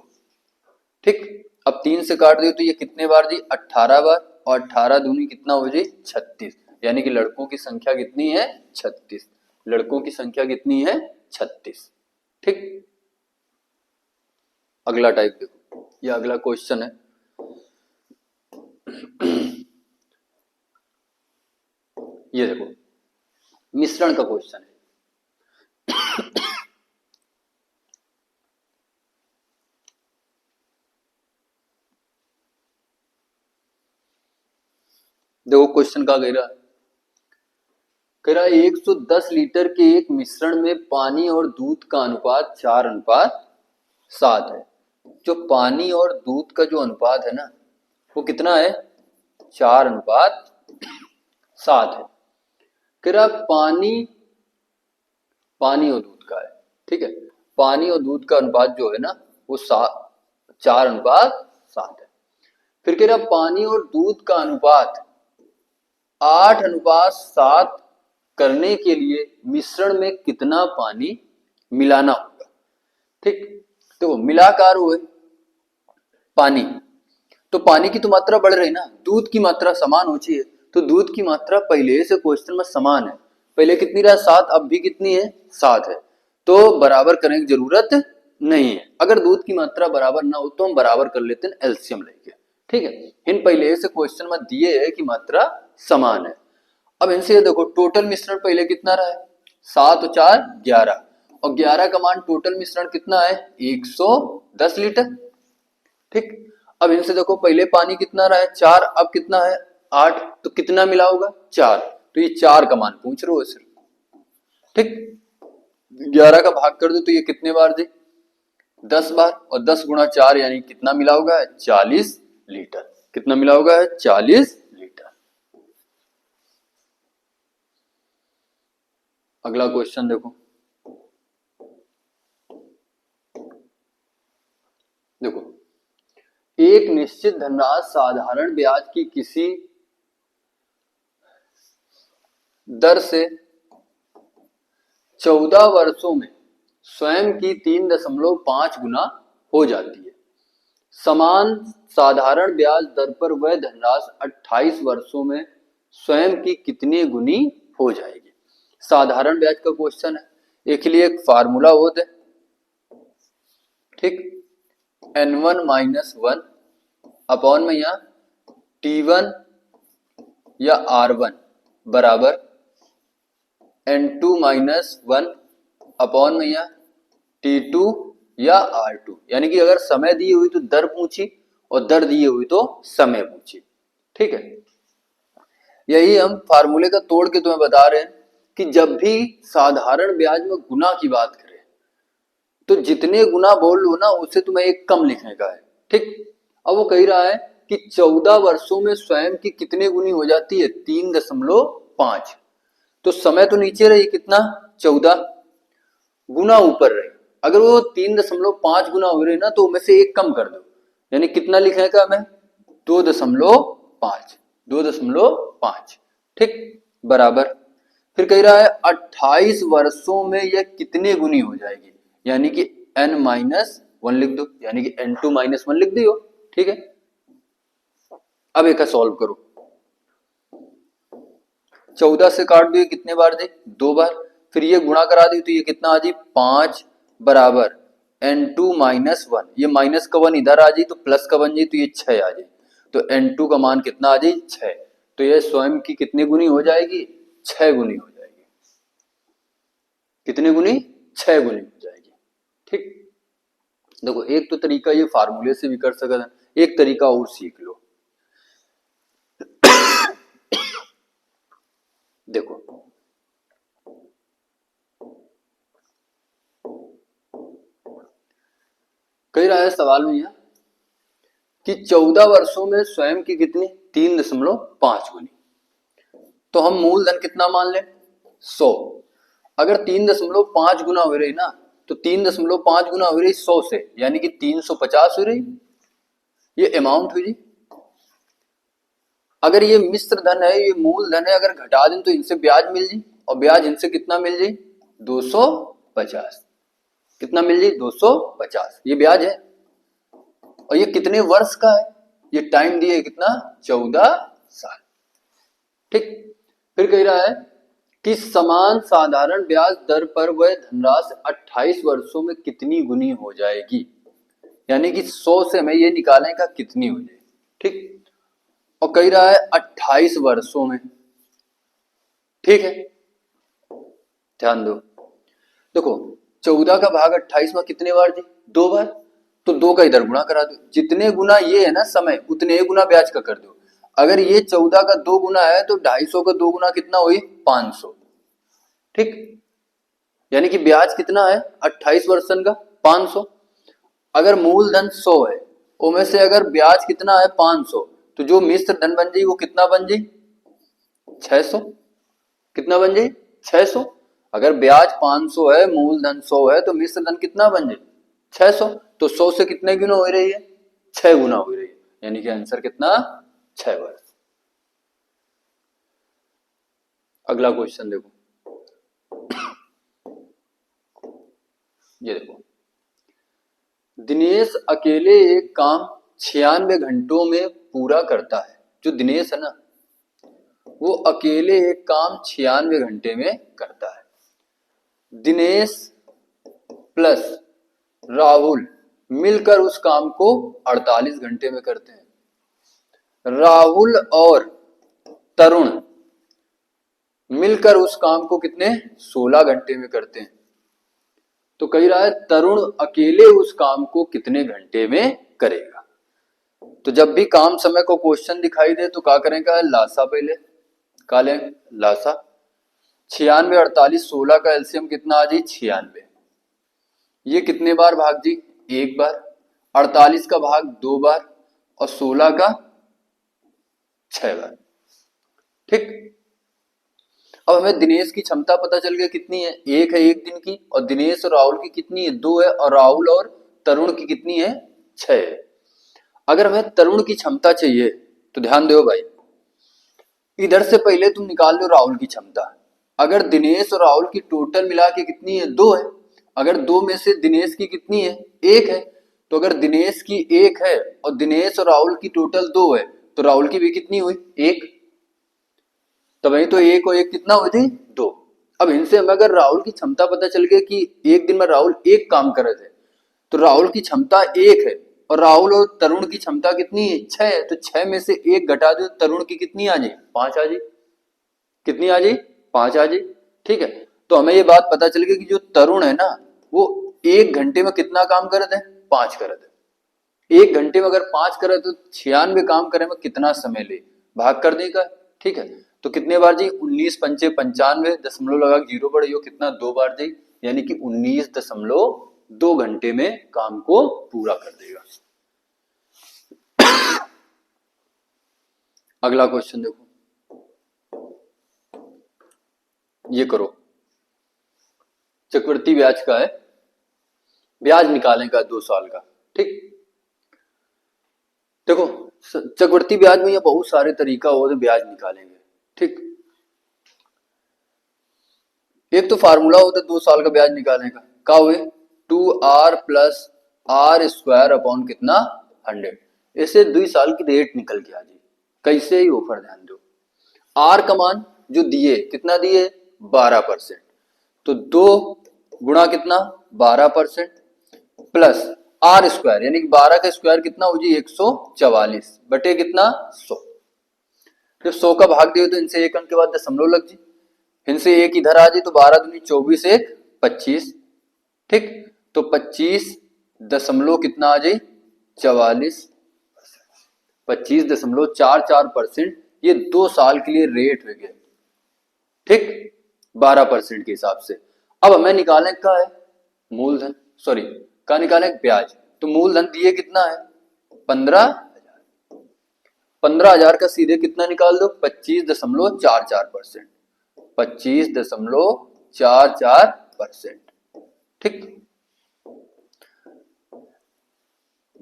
ठीक। अब 3 से काट दो तो ये कितने बार जी 18 बार, और 18 दूनी कितना हो जाए 36, यानी कि लड़कों की संख्या कितनी है 36, लड़कों की संख्या कितनी है 36, ठीक। अगला टाइप देखो, ये अगला क्वेश्चन है। ये देखो मिश्रण का क्वेश्चन है। देखो क्वेश्चन का कह रहा है 110 लीटर के एक मिश्रण में पानी और दूध का अनुपात 4:7 है। जो पानी और दूध का जो अनुपात है ना वो कितना है 4:7 है। कह रहा पानी और दूध का है, ठीक है। पानी और दूध का अनुपात जो है ना वो 4:7 है। फिर कह रहा पानी और दूध का अनुपात 8:7 करने के लिए मिश्रण में कितना पानी मिलाना होगा, ठीक। तो मिलाकार हुए पानी, तो पानी की तो मात्रा बढ़ रही ना, दूध की मात्रा समान होती है, तो दूध की मात्रा पहले से क्वेश्चन में समान है, पहले कितनी रहा 7, अब भी कितनी है 7 है, तो बराबर करने की जरूरत नहीं है। अगर दूध की मात्रा बराबर ना हो तो हम बराबर कर लेते हैं एलसीएम लेके, ठीक है। इन पहले से क्वेश्चन में दिए है कि मात्रा समान है। अब इनसे ये देखो टोटल मिश्रण पहले कितना रहा है 7 और 4 11, और 11 का मान टोटल मिश्रण कितना है 110 लीटर, ठीक। अब इनसे देखो पहले पानी कितना रहा है 4, अब कितना है 8, तो कितना मिला होगा 4, तो ये 4 का मान पूछ रहे हो सिर्फ, ठीक। 11 का भाग कर दो तो ये कितने बार दे 10 बार, और 10 गुणा 4 यानी कितना मिला होगा 40 लीटर, कितना मिला होगा 40 लीटर। अगला क्वेश्चन देखो, देखो एक निश्चित धनराशि साधारण ब्याज की किसी दर से 14 वर्षों में स्वयं की 3.5 गुना हो जाती है। समान साधारण ब्याज दर पर वह धनराशि 28 वर्षों में स्वयं की कितनी गुनी हो जाएगी। साधारण ब्याज का क्वेश्चन है, एक लिए एक फार्मूला होता है, ठीक। n1 - 1 अपॉन में यहाँ t1 या r1 बराबर n2 - 1 अपॉन में यहाँ t2 या r2, यानी कि अगर समय दी हुई तो दर पूछी और दर दी हुई तो समय पूछी, ठीक है। यही हम फार्मूले का तोड़ के तुम्हें बता रहे हैं कि जब भी साधारण ब्याज में गुना की बात करें तो जितने गुना बोल लो ना उससे तुम्हें एक कम लिखने का है, ठीक। अब वो कह रहा है कि 14 वर्षों में स्वयं की कितने गुनी हो जाती है 3.5, तो समय तो नीचे रही कितना 14, गुना ऊपर रही, अगर वो 3.5 गुना हो रही ना तो में से एक कम कर दो, यानी कितना लिखने का हमें 2.5, 2.5, ठीक बराबर। फिर कह रहा है 28 वर्षों में यह कितने गुनी हो जाएगी, यानी कि n-1 लिख दो, यानी कि n2 - 1 लिख दियो, ठीक है। अब एक सॉल्व करो, 14 से काट दो कितने बार दे 2 बार, फिर ये गुणा करा दी तो ये कितना आ जाए 5 बराबर n2 - 1, ये माइनस का 1 इधर आ जाए तो प्लस का बन जाए तो ये 6 आ जाए, तो n2 का मान कितना आ जाए 6, तो ये स्वयं की कितनी गुनी हो जाएगी 6 गुनी हो जाएगी, कितने गुनी, 6 गुनी हो जाएगी। ठीक, देखो एक तो तरीका ये फार्मूले से भी कर सकते हैं, एक तरीका और सीख लो। देखो कह रहा है सवाल में यह कि 14 वर्षों में स्वयं की कितनी, 3.5 गुनी। तो हम मूलधन कितना मान लें, 100। अगर 3.5 गुना हो रही ना, तो 3.5 गुना हो रही 100 से, यानी कि 350 हो रही, ये अमाउंट हुई जी। अगर ये मिश्र धन है, ये मूलधन है, अगर घटा दें तो इनसे ब्याज मिल जी, और ब्याज इनसे कितना मिल जी, 250। कितना मिल जी, 250, ये ब्याज है। और ये कितने वर्ष का है, ये टाइम दिए कितना, 14 साल। ठीक, फिर कह रहा है कि समान साधारण ब्याज दर पर वह धनराशि 28 वर्षों में कितनी गुनी हो जाएगी, यानी कि 100 से हमें ये निकालें का कितनी हो जाएगी। ठीक, और कह रहा है 28 वर्षों में। ठीक है, ध्यान दो, देखो 14 का भाग 28 में कितने बार जी, 2 बार, तो 2 का इधर गुणा करा दो, जितने गुना ये है ना समय, उतने ही गुना ब्याज का कर दो। अगर ये 14 का 2 गुना है तो 250 का 2 गुना कितना हुई, 500। ठीक, यानी कि ब्याज कितना है 28 वर्षन का 500। अगर मूलधन 100 है, उनमें से अगर ब्याज कितना है 500, तो जो मिश्र धन बन जाए वो कितना बन जाए, 600। कितना बन जाए, 600। अगर ब्याज 500 है, मूलधन 100 है, तो मिश्र धन कितना बन जाए, 600। तो 100 से कितने गुना हो रही है, 6 गुना हो रही है, यानी कि आंसर कितना, 6 वर्ष। अगला क्वेश्चन देखो, ये देखो, दिनेश अकेले एक काम 96 घंटों में पूरा करता है। जो दिनेश है ना, वो अकेले एक काम 96 घंटे में करता है। दिनेश प्लस राहुल मिलकर उस काम को 48 घंटे में करते हैं। राहुल और तरुण मिलकर उस काम को कितने, 16 घंटे में करते हैं। तो कह रहा है तरुण अकेले उस काम को कितने घंटे में करेगा। तो जब भी काम समय को क्वेश्चन दिखाई दे तो क्या करेगा, लासा पहले का लें, लासा 96 48 16 का एलसीएम कितना आ जी, 96। ये कितने बार भाग जी, 1 बार, 48 का भाग 2 बार, और 16 का 6 बार। ठीक, अब हमें दिनेश की क्षमता पता चल गई कितनी है, 1 है 1 दिन की, और दिनेश और राहुल की कितनी है, 2 है, और राहुल और तरुण की कितनी है, 6 है। अगर हमें तरुण की क्षमता चाहिए तो ध्यान दो भाई, इधर से पहले तुम निकाल लो राहुल की क्षमता। अगर दिनेश और राहुल की टोटल मिला के कितनी है, 2 है। अगर 2 में से दिनेश की कितनी है, 1 है, तो अगर दिनेश की 1 है और दिनेश और राहुल की टोटल 2 है, तो राहुल की भी कितनी हुई, 1। तो वही तो 1 और 1 कितना हुई थी, 2। अब इनसे हमें अगर राहुल की क्षमता पता चल गई कि एक दिन में राहुल 1 काम कर रहे थे, तो राहुल की क्षमता 1 है, और राहुल और तरुण की क्षमता कितनी है, 6 है। तो 6 में से 1 घटा दो, तरुण की कितनी आ जाए, 5 आ जाए। कितनी आ जाए, 5 आ जाए। ठीक है, तो हमें ये बात पता चल गई कि जो तरुण है ना, वो 1 घंटे में कितना काम कर रहे थे, 5 कर रहे थे। 1 घंटे में अगर 5 करे तो 96 काम करे में कितना समय ले, भाग कर देगा। ठीक है, तो कितने बार जी, 19 पंचे 95, दशमलव लगा 0 बढ़े, कितना 2 बार जी, यानी कि 19.2 घंटे में काम को पूरा कर देगा। अगला क्वेश्चन देखो, ये करो, चक्रवृद्धि ब्याज का है, ब्याज निकालने का 2 साल का। ठीक, देखो चक्रवृद्धि ब्याज में ये बहुत सारे तरीका होते ब्याज निकालेंगे। ठीक, एक तो फार्मूला होता है 2 साल का ब्याज निकालने का हुए 2r plus are square upon कितना 100। इससे 2 साल की रेट निकल गया जी। कैसे ही ऑफर, ध्यान दो, आर का मान जो दिए कितना दिए 12%, तो 2 गुणा कितना 12% प्लस आर स्क्वायर, यानी कि 12 का स्क्वायर कितना हो जी 144 बटे कितना 100। जब 100 का भाग दिए तो इनसे 1 अंक के बाद दशमलव लग जी, इनसे 1 इधर आ जी, तो 12 दूनी 24 1 25, ठीक। तो 25 दशमलव कितना आ जाए 44, 25.44%। ये 2 साल के लिए रेट हो गया, ठीक, 12% के हिसाब से। अब हमें निकालें क्या है मूलधन, सॉरी क्या निकालें ब्याज। तो मूलधन दिए कितना है 15,000, 15,000 का सीधे कितना निकाल दो 25.44%, 25.44%, ठीक।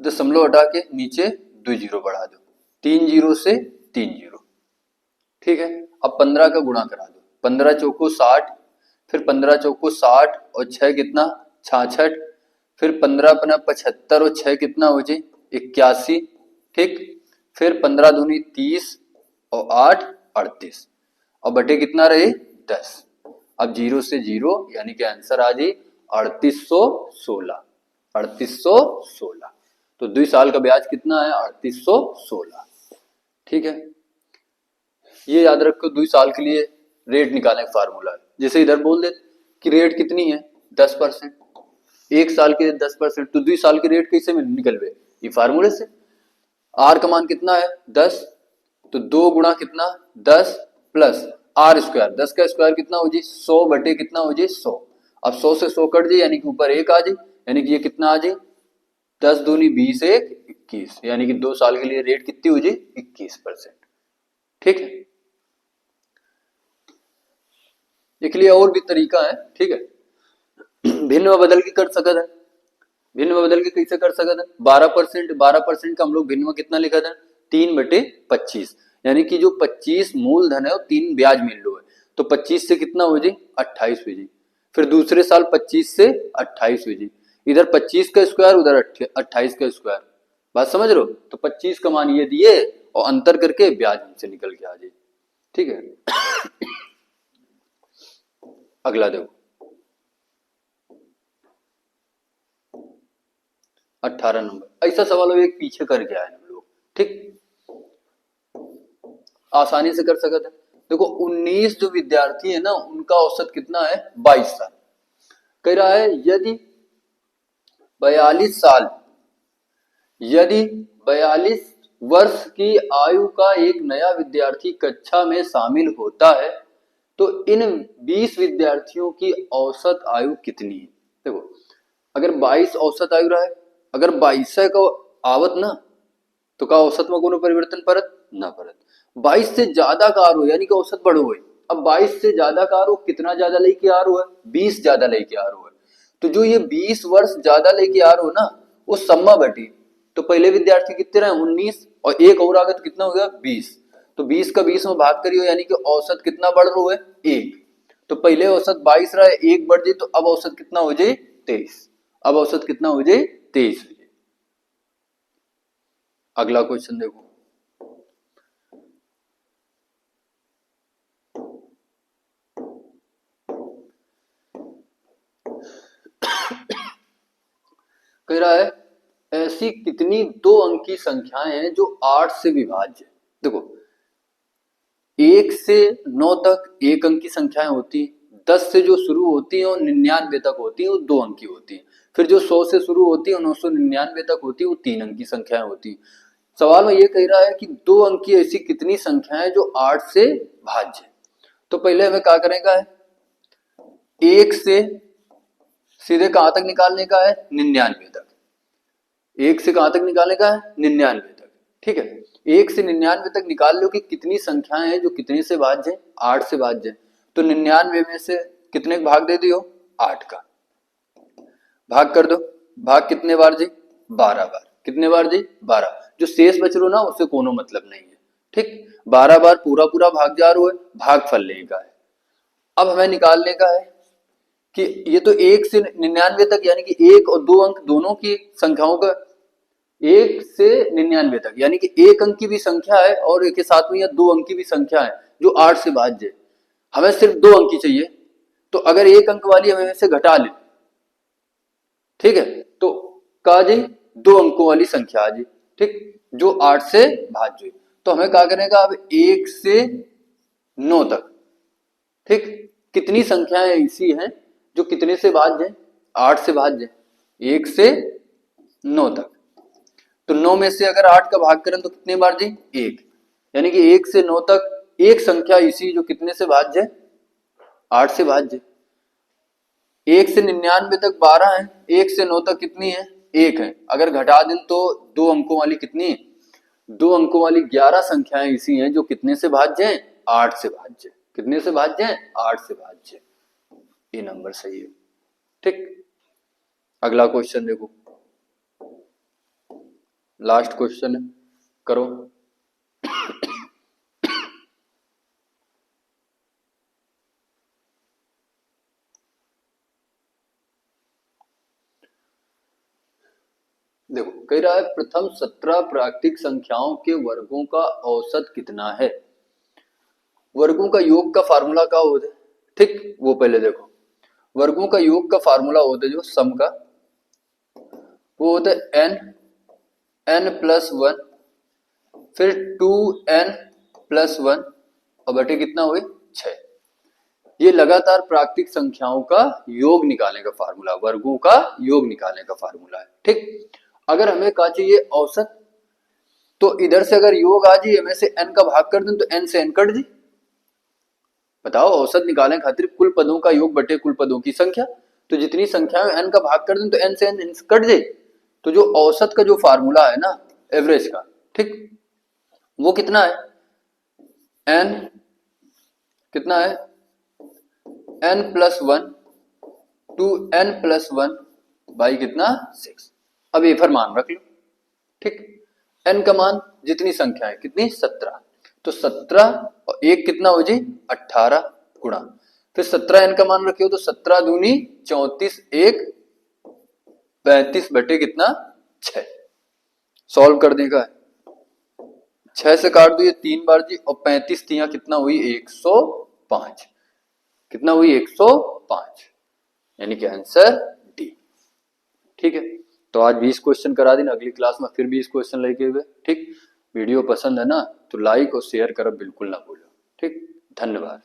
दशमलव हटा के नीचे 2 जीरो बढ़ा दो, 3 जीरो से 3 जीरो, ठीक है। अब 15 का गुणा करा दो, 15 चौको 60, फिर 15 चौको 60 और 6 कितना 66, फिर 15 अपना 75 और 6 कितना हो जाए 81, ठीक। फिर 15 दूनी 30 और 8 38 और बटे कितना रहे 10। अब जीरो से जीरो यानी कि आंसर आ जाए 3816, 3816। तो 2 साल का ब्याज कितना है 3816, ठीक है। ये याद रखो 2 साल के लिए रेट निकालने का फार्मूला है। जैसे इधर बोल दे कि रेट कितनी है 10%, 1 साल के लिए 10%, तो 2 साल की रेट कैसे निकल गए ये फार्मूले से। आर का मान कितना है 10, तो 2 गुणा कितना 10 प्लस आर स्क्वायर, 10 का स्क्वायर कितना हो जाए 100 बटे कितना हो जाए 100। अब 100 से 100 कट जाए यानी कि ऊपर 1 आ जाए, यानी कि ये कितना आ जाए 10 दूनी 20 1 21, यानी कि 2 साल के लिए रेट कितनी हो जाए 21%, ठीक है। इसलिए और भी तरीका है, ठीक है। भिन्न में बदल के कर सकते हैं, भिन्न में बदल के कैसे कर सकते हैं 12%, 12% का हम लोग भिन्न में कितना लिखा था 3/25, यानी कि जो 25 मूलधन है वो 3 ब्याज मिल लो है, तो 25 से कितना हो जाए 28 हो जाए। फिर दूसरे साल 25 से 28 हो जाए, इधर 25 का स्क्वायर उधर 28 का स्क्वायर, बात समझ रहे हो। तो 25 का मान ये दिए और अंतर करके ब्याज हमसे निकल के आ जाए, ठीक है। अगला देखो 18 नंबर, ऐसा सवाल हो एक पीछे करके आए हम लोग, ठीक, आसानी से कर सकते हैं। देखो 19 जो विद्यार्थी है ना उनका औसत कितना है 22 साल। कह रहा है यदि 42 साल, यदि 42 वर्ष की आयु का एक नया विद्यार्थी कक्षा में शामिल होता है तो इन 20 विद्यार्थियों की औसत आयु कितनी है। देखो अगर 22 औसत आयु रहा है, अगर 22 का आवत ना तो का औसत में कोनो परिवर्तन परत ना परत। 22 से ज्यादा कार हो यानी कि औसत बढ़ो है। अब 22 से ज्यादा कार हो कितना ज्यादा लेके आ रहा है 20 ज्यादा लेके आ रहा है, तो जो ये 20 वर्ष ज्यादा लेके आ रहा हो ना वो सम्मा बटी, तो पहले विद्यार्थी कितने रहे 19 और एक और आगत कितना हो गया 20, तो 20 का 20 में भाग करियो यानी कि औसत कितना बढ़ रहा है 1, तो पहले औसत 22 रहा है 1 बढ़ जाए तो अब औसत कितना हो जाए 23, अब औसत कितना हो जाए 23 हो जाए। अगला क्वेश्चन देखो कह रहा है ऐसी कितनी 2 अंक की संख्याएं हैं जो 8 से विभाज्य है। देखो 1 से 9 तक 1 अंक की संख्याएं होती, 10 से जो शुरू होती है और 99 तक होती है वो 2 अंक की होती है, फिर जो 100 से शुरू होती है और 999 तक होती है वो 3 अंक की संख्याएं होती। सवाल में ये कह रहा है कि 2 अंक की ऐसी कितनी संख्याएं जो 8 से भाज्य है। तो पहले हमें क्या करेगा है 1 से सीधे कहां तक निकालने का है 99 तक, 1 से कहां तक निकालने का है 99 तक, ठीक है। 1 से 99 तक निकाल लो कि कितनी संख्याएं हैं जो कितने से भाज्य है 8 से भाज्य है, तो 99 में से कितने भाग दे दियो 8 का भाग कर दो, भाग कितने बार जी 12 बार, कितने बार जी 12, जो शेष बच रो ना उससे कोनो मतलब नहीं है, ठीक। 12 बार पूरा पूरा भाग जा रो है, भागफल लेगा है। अब हमें निकालने का है कि ये तो 1 से 99 तक यानी कि 1 और 2 अंक दोनों की संख्याओं का 1 से 99 तक यानी कि 1 अंक की भी संख्या है और एक के साथ में या 2 अंक की भी संख्या है जो 8 से भाज्य है। हमें सिर्फ 2 अंक की चाहिए, तो अगर 1 अंक वाली हमें से घटा ले, ठीक है, तो का जी 2 अंकों वाली संख्या आ जी, ठीक, जो 8 से भाज्य है। तो हमें क्या करेगा अब 1 से 9 तक, ठीक, कितनी संख्याएं ऐसी हैं जो कितने से भाज्य है? 8 से भाज्य, 1 से 9 तक। तो 9 में से अगर 8 का भाग करें तो कितने बार जी? 1। यानी कि 1 से 9 तक एक संख्या इसी जो कितने से भाज्य है? 8 से भाज्य। 1 से 99 तक 12 है, 1 से 9 तक कितनी है? 1 है। अगर घटा दें तो 2 अंकों वाली कितनी है? 2 अंकों वाली 11 संख्याएं ऐसी हैं जो कितने से भाज्य हैं? 8 से भाज्य। कितने से भाज्य हैं? 8 से भाज्य। ये नंबर सही है। ठीक, अगला क्वेश्चन देखो, लास्ट क्वेश्चन है, करो। देखो कह रहा है प्रथम 17 प्राकृतिक संख्याओं के वर्गों का औसत कितना है? वर्गों का योग का फार्मूला क्या होता है? ठीक, वो पहले देखो, वर्गों का योग का फार्मूला होता है जो सम का, वो होता है n प्लस 1, फिर 2n प्लस 1 और बटे कितना हुए? 6। ये लगातार प्राकृतिक संख्याओं का योग निकालने का फार्मूला, वर्गों का योग निकालने का फार्मूला है। ठीक, अगर हमें कहा चाहिए औसत, तो इधर से अगर योग आ जाए में से n का भाग कर दें तो n से n कट जाए। बताओ, औसत निकालने खातिर कुल पदों का योग बटे कुल पदों की संख्या, तो जितनी संख्या में n का भाग कर दें तो n से n कट जाए। तो जो औसत का जो फार्मूला है ना, एवरेज का, ठीक, वो कितना है? n कितना है? n plus 1 to n plus 1 by कितना? 6। अब एफर मान रख लो। ठीक, n का मान जितनी संख्या है कितनी? 17। तो 17 और 1 कितना हो जी? 18 गुणा, फिर 17 n का मान रखे हो तो 17 दूनी 34, 1 35 बटे कितना? 6। सॉल्व कर देगा, 6 से काट दो ये 3 बार जी, और 35 तिया कितना हुई? 105। कितना हुई? 105, यानी कि आंसर डी। ठीक है, तो आज 20 क्वेश्चन करा देना, अगली क्लास में फिर 20 क्वेश्चन लेके हुए। ठीक, वीडियो पसंद है ना तो लाइक और शेयर करब बिल्कुल ना भूलो। ठीक, धन्यवाद।